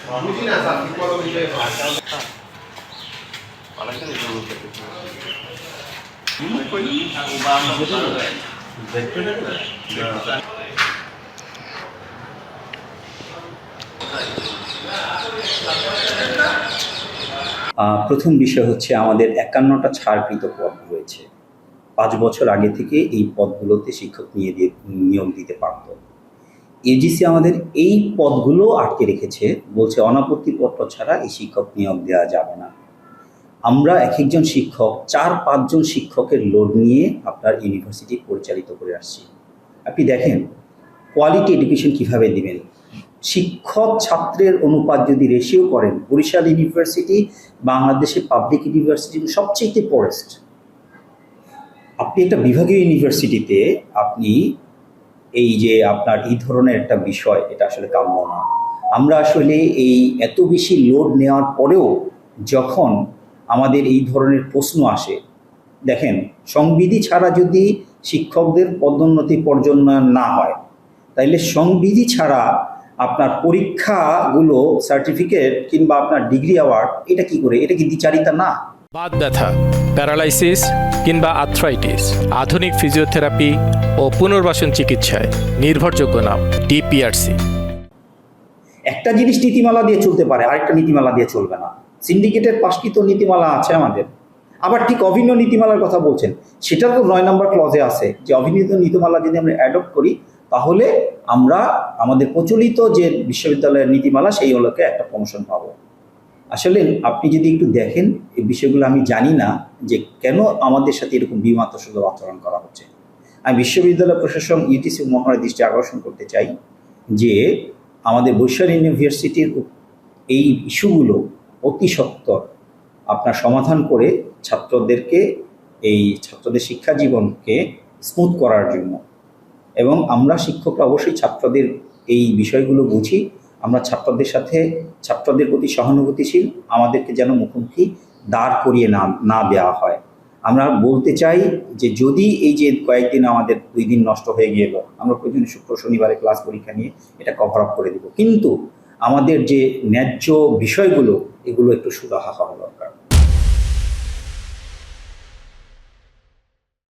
প্রথম বিষয় হচ্ছে আমাদের 51টা ছাড়কৃত পদ রয়েছে। 5 বছর আগে থেকে এই পদগুলোতে শিক্ষক নিয়োগ দিতে পারত। এজিসি আমাদের এই পদগুলো আটকে রেখেছে, বলছে অনাপত্তিপত্র ছাড়া এই শিক্ষক নিয়োগ দেওয়া যাবে না। আমরা একজন শিক্ষক 4-5 জন শিক্ষকের লোড নিয়ে আপনার ইউনিভার্সিটি পরিচালিত করে আসছি। আপনি দেখেন কোয়ালিটি এডুকেশন কীভাবে দিবেন। শিক্ষক ছাত্রের অনুপাত যদি রেশিও করেন, বরিশাল ইউনিভার্সিটি বাংলাদেশের পাবলিক ইউনিভার্সিটি সবচেয়ে পোরেস্ট। আপনি একটা বিভাগীয় ইউনিভার্সিটিতে আপনি এই যে আপনার এই ধরনের একটা বিষয়, এটা আসলে কাম্য না। আমরা আসলে এই এত বেশি লোড নেওয়ার পরেও যখন আমাদের এই ধরনের প্রশ্ন আসে, দেখেন সংবিধি ছাড়া যদি শিক্ষকদের পদোন্নতি পর্যালোচনা না হয়, তাইলে সংবিধি ছাড়া আপনার পরীক্ষাগুলো সার্টিফিকেট কিংবা আপনার ডিগ্রি অ্যাওয়ার্ড এটা কি করে? এটা কি দ্বিচারিতা না? বাত ব্যথা, প্যারালাইসিস কিংবা আর্থ্রাইটিস, আধুনিক ফিজিওথেরাপি ও পুনর্বাসন চিকিৎসায় নির্ভরযোগ্য নাম ডিপিআরসি। একটা জিনিস নীতিমালা দিয়ে চলতে পারে, আরেকটা নীতিমালা দিয়ে চলবে না। সিন্ডিকেটের পাশকৃত নীতিমালা আছে আমাদের, আবার ঠিক অভিন্ন নীতিমালার কথা বলছেন, সেটা তো 9 নম্বর ক্লজে আছে যে অভিন্ন নীতিমালা যদি আমরা অ্যাডপ্ট করি তাহলে আমরা আমাদের প্রচলিত যে বিশ্ববিদ্যালয়ের নীতিমালা সেই হলোকে একটা প্রমোশন পাবো। আসলে আপনি যদি একটু দেখেন এই বিষয়গুলো, আমি জানি না যে কেন আমাদের সাথে এরকম বিমাত্রসুলভ আচরণ করা হচ্ছে। আমি বিশ্ববিদ্যালয় প্রশাসন ইউটিসি মহোদয়ের দৃষ্টি আকর্ষণ করতে চাই যে আমাদের বরিশাল ইউনিভার্সিটির এই ইস্যুগুলো অতি সত্বর আপনার সমাধান করে ছাত্রদের শিক্ষা জীবনকে স্মুথ করার জন্য, এবং আমরা শিক্ষকরা অবশ্যই ছাত্রদের এই বিষয়গুলো বুঝি। আমরা ছাত্রদের প্রতি সহানুভূতিশীল, আমাদেরকে যেন মুখোমুখি দাঁড় করিয়ে না দেওয়া হয়। আমরা বলতে চাই যে যদি এই যে কয়েকদিন আমাদের 2 দিন নষ্ট হয়ে গেল, আমরা প্রতিদিন শুক্র শনিবারে ক্লাস পরীক্ষা নিয়ে এটা কভার আপ করে দেব, কিন্তু আমাদের যে ন্যায্য বিষয়গুলো এগুলো একটু সুরাহা হওয়া দরকার।